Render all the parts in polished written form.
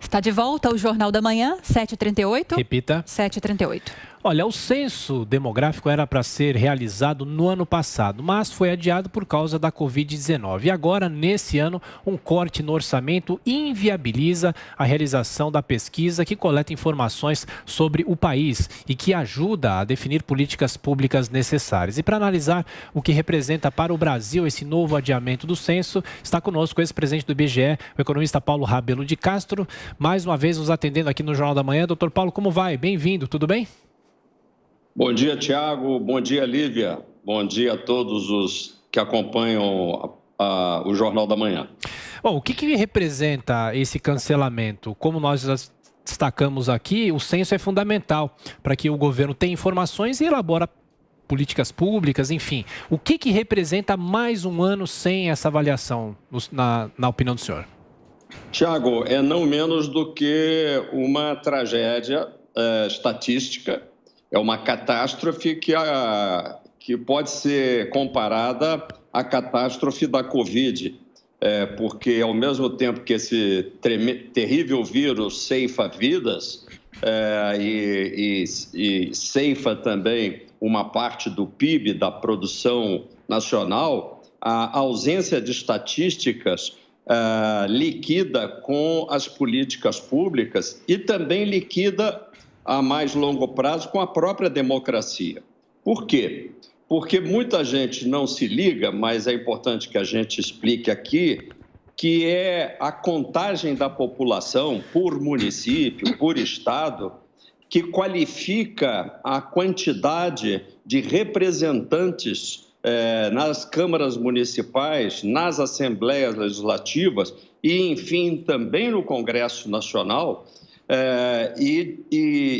Está de volta o Jornal da Manhã, 7h38. Repita. 7h38. Olha, o censo demográfico era para ser realizado no ano passado, mas foi adiado por causa da Covid-19. E agora, nesse ano, um corte no orçamento inviabiliza a realização da pesquisa que coleta informações sobre o país e que ajuda a definir políticas públicas necessárias. E para analisar o que representa para o Brasil esse novo adiamento do censo, está conosco o ex-presidente do IBGE, o economista Paulo Rabelo de Castro, mais uma vez nos atendendo aqui no Jornal da Manhã. Doutor Paulo, como vai? Bem-vindo, tudo bem? Bom dia, Tiago. Bom dia, Lívia. Bom dia a todos os que acompanham o Jornal da Manhã. Bom, o que representa esse cancelamento? Como nós já destacamos aqui, o censo é fundamental para que o governo tenha informações e elabore políticas públicas, enfim. O que representa mais um ano sem essa avaliação, na opinião do senhor? Tiago, é não menos do que uma tragédia estatística. É uma catástrofe que pode ser comparada à catástrofe da Covid, porque ao mesmo tempo que esse terrível vírus ceifa vidas e ceifa também uma parte do PIB, da produção nacional, a ausência de estatísticas liquida com as políticas públicas e também liquida a mais longo prazo com a própria democracia. Por quê? Porque muita gente não se liga, mas é importante que a gente explique aqui, que é a contagem da população por município, por estado, que qualifica a quantidade de representantes nas câmaras municipais, nas assembleias legislativas e, enfim, também no Congresso Nacional, e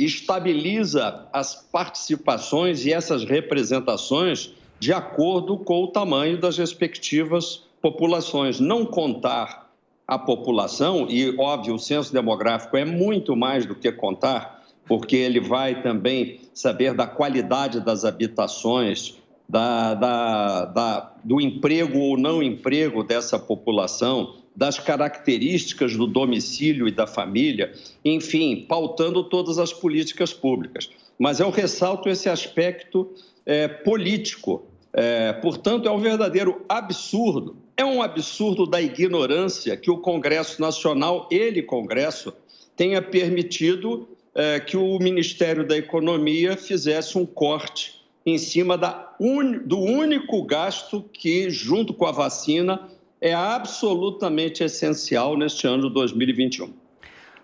estabiliza as participações e essas representações de acordo com o tamanho das respectivas populações. Não contar a população, e óbvio, o censo demográfico é muito mais do que contar, porque ele vai também saber da qualidade das habitações, do emprego ou não emprego dessa população, das características do domicílio e da família, enfim, pautando todas as políticas públicas. Mas eu ressalto esse aspecto político. Portanto, é um verdadeiro absurdo. É um absurdo da ignorância que o Congresso Nacional, Congresso, tenha permitido que o Ministério da Economia fizesse um corte em cima do único gasto que, junto com a vacina, é absolutamente essencial neste ano de 2021.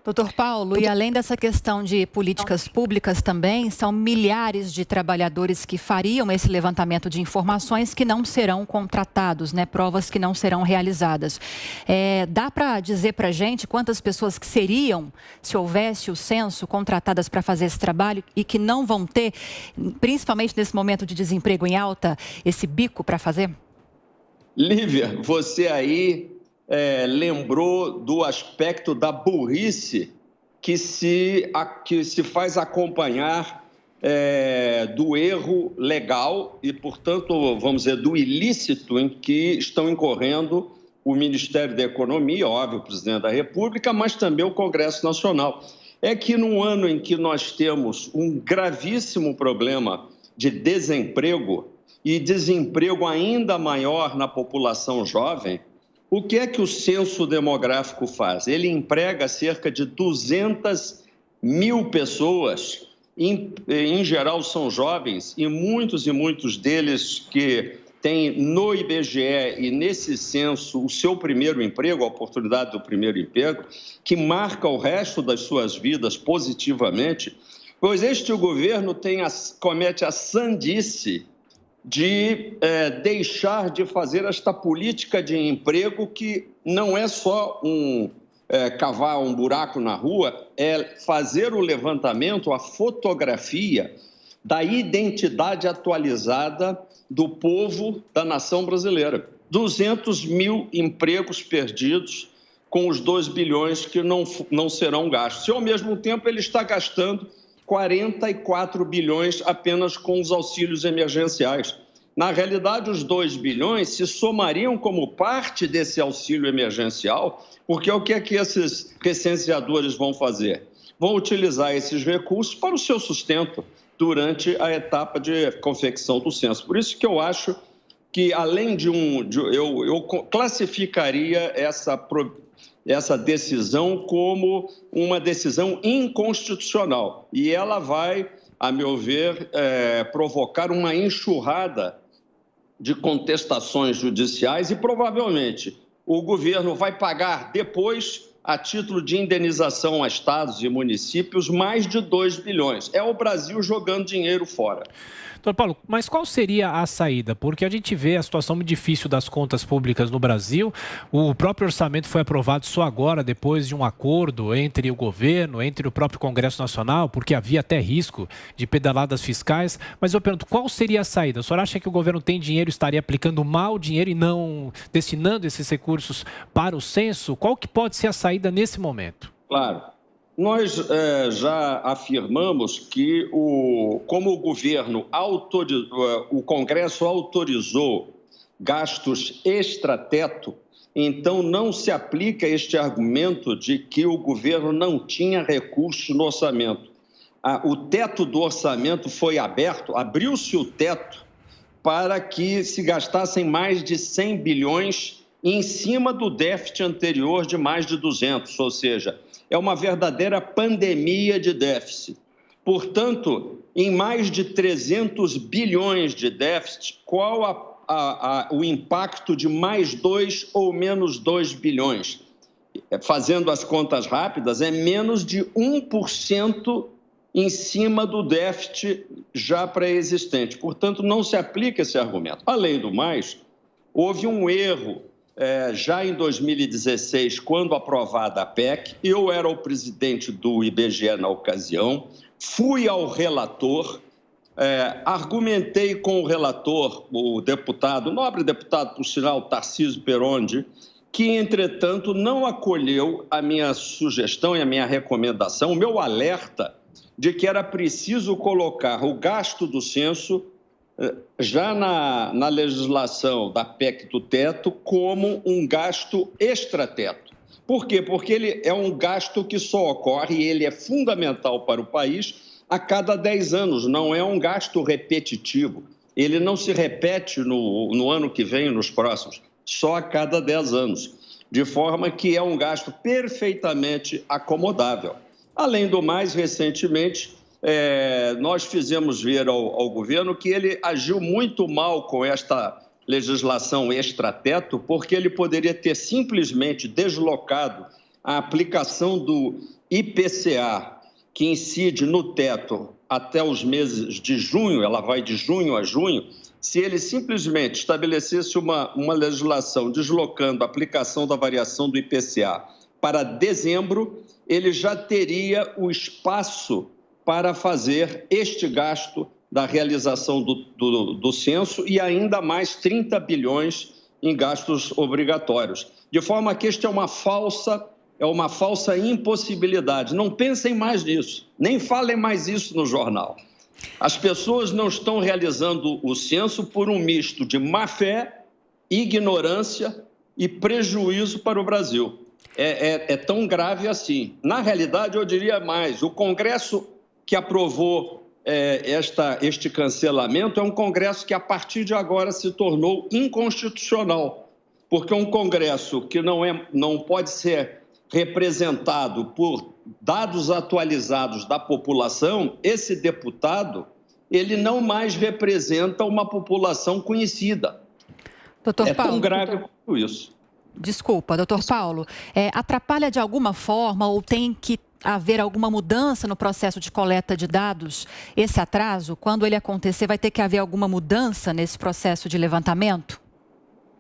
Doutor Paulo, e além dessa questão de políticas públicas também, são milhares de trabalhadores que fariam esse levantamento de informações que não serão contratados, né? Provas que não serão realizadas. Dá para dizer para a gente quantas pessoas que seriam, se houvesse o censo, contratadas para fazer esse trabalho e que não vão ter, principalmente nesse momento de desemprego em alta, esse bico para fazer? Lívia, você aí lembrou do aspecto da burrice que se faz acompanhar do erro legal e, portanto, vamos dizer, do ilícito em que estão incorrendo o Ministério da Economia, óbvio, o Presidente da República, mas também o Congresso Nacional. É que num ano em que nós temos um gravíssimo problema de desemprego e desemprego ainda maior na população jovem, o que é que o censo demográfico faz? Ele emprega cerca de 200 mil pessoas, em geral são jovens, e muitos deles que têm no IBGE e nesse censo o seu primeiro emprego, a oportunidade do primeiro emprego, que marca o resto das suas vidas positivamente, pois este governo comete a sandice de deixar de fazer esta política de emprego que não é só cavar um buraco na rua, é fazer o levantamento, a fotografia da identidade atualizada do povo da nação brasileira. 200 mil empregos perdidos com os 2 bilhões que não serão gastos. E, ao mesmo tempo, ele está gastando 44 bilhões apenas com os auxílios emergenciais. Na realidade, os 2 bilhões se somariam como parte desse auxílio emergencial, porque o que é que esses recenseadores vão fazer? Vão utilizar esses recursos para o seu sustento durante a etapa de confecção do censo. Por isso que eu acho que, além eu classificaria essa decisão como uma decisão inconstitucional. E ela vai, a meu ver, provocar uma enxurrada de contestações judiciais e, provavelmente, o governo vai pagar depois, a título de indenização a estados e municípios, mais de 2 bilhões. É o Brasil jogando dinheiro fora. Doutor Paulo, mas qual seria a saída? Porque a gente vê a situação muito difícil das contas públicas no Brasil. O próprio orçamento foi aprovado só agora, depois de um acordo entre o governo, entre o próprio Congresso Nacional, porque havia até risco de pedaladas fiscais. Mas eu pergunto, qual seria a saída? O senhor acha que o governo tem dinheiro, estaria aplicando mal o dinheiro e não destinando esses recursos para o censo? Qual que pode ser a saída nesse momento? Claro. Nós já afirmamos que, como o governo o Congresso autorizou gastos extrateto, então não se aplica este argumento de que o governo não tinha recursos no orçamento. O teto do orçamento foi aberto, abriu-se o teto para que se gastassem mais de 100 bilhões em cima do déficit anterior de mais de 200, ou seja, é uma verdadeira pandemia de déficit. Portanto, em mais de 300 bilhões de déficit, qual o impacto de mais 2 ou menos 2 bilhões? Fazendo as contas rápidas, é menos de 1% em cima do déficit já pré-existente. Portanto, não se aplica esse argumento. Além do mais, houve um erro já em 2016, quando aprovada a PEC. Eu era o presidente do IBGE na ocasião, fui ao relator, argumentei com o relator, o nobre deputado, por sinal, Tarcísio Perondi, que, entretanto, não acolheu a minha sugestão e a minha recomendação, o meu alerta de que era preciso colocar o gasto do censo já na legislação da PEC do teto como um gasto extrateto. Por quê? Porque ele é um gasto que só ocorre, e ele é fundamental para o país, a cada 10 anos, não é um gasto repetitivo. Ele não se repete no ano que vem, nos próximos, só a cada 10 anos, de forma que é um gasto perfeitamente acomodável. Além do mais, recentemente, nós fizemos ver ao governo que ele agiu muito mal com esta legislação extrateto, porque ele poderia ter simplesmente deslocado a aplicação do IPCA, que incide no teto até os meses de junho, ela vai de junho a junho. Se ele simplesmente estabelecesse uma legislação deslocando a aplicação da variação do IPCA para dezembro, ele já teria o espaço para fazer este gasto da realização do censo e ainda mais 30 bilhões em gastos obrigatórios. De forma que este é uma falsa impossibilidade. Não pensem mais nisso, nem falem mais isso no jornal. As pessoas não estão realizando o censo por um misto de má-fé, ignorância e prejuízo para o Brasil. É tão grave assim. Na realidade, eu diria mais, o Congresso que aprovou este cancelamento é um Congresso que, a partir de agora, se tornou inconstitucional, porque um Congresso que não pode ser representado por dados atualizados da população, esse deputado, ele não mais representa uma população conhecida. Doutor Paulo, tão grave quanto isso. Desculpa, doutor Paulo, atrapalha de alguma forma ou tem que haver alguma mudança no processo de coleta de dados? Esse atraso, quando ele acontecer, vai ter que haver alguma mudança nesse processo de levantamento?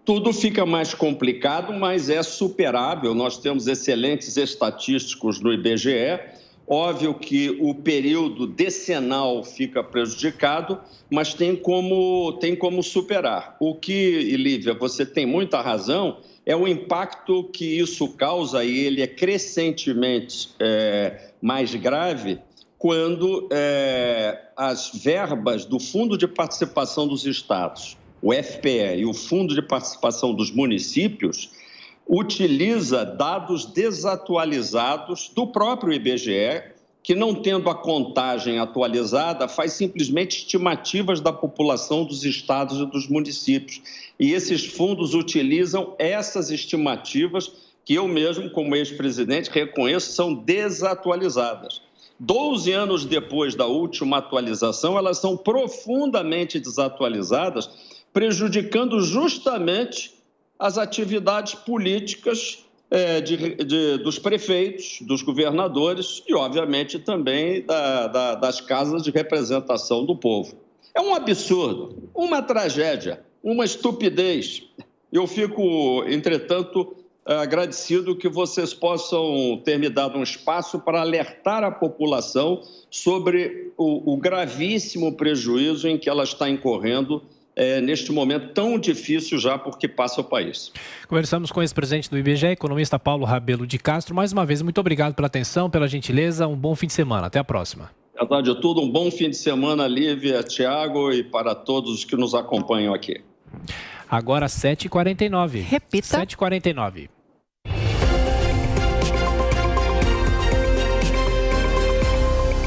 Tudo fica mais complicado, mas é superável. Nós temos excelentes estatísticos no IBGE. Óbvio que o período decenal fica prejudicado, mas tem como superar. O que, Lívia, você tem muita razão, é o impacto que isso causa, e ele é crescentemente mais grave, quando as verbas do Fundo de Participação dos Estados o FPE e o Fundo de Participação dos Municípios, utiliza dados desatualizados do próprio IBGE, que, não tendo a contagem atualizada, faz simplesmente estimativas da população dos estados e dos municípios. E esses fundos utilizam essas estimativas que eu mesmo, como ex-presidente, reconheço são desatualizadas. 12 anos depois da última atualização, elas são profundamente desatualizadas, prejudicando justamente as atividades políticas dos prefeitos, dos governadores e, obviamente, também das casas de representação do povo. É um absurdo, uma tragédia, uma estupidez. Eu fico, entretanto, agradecido que vocês possam ter me dado um espaço para alertar a população sobre o gravíssimo prejuízo em que ela está incorrendo neste momento tão difícil já porque passa o país. Conversamos com o ex-presidente do IBGE, economista Paulo Rabelo de Castro. Mais uma vez, muito obrigado pela atenção, pela gentileza. Um bom fim de semana. Até a próxima. Verdade de tudo, um bom fim de semana, Lívia, Tiago, e para todos que nos acompanham aqui. Agora 7h49. Repita. 7h49.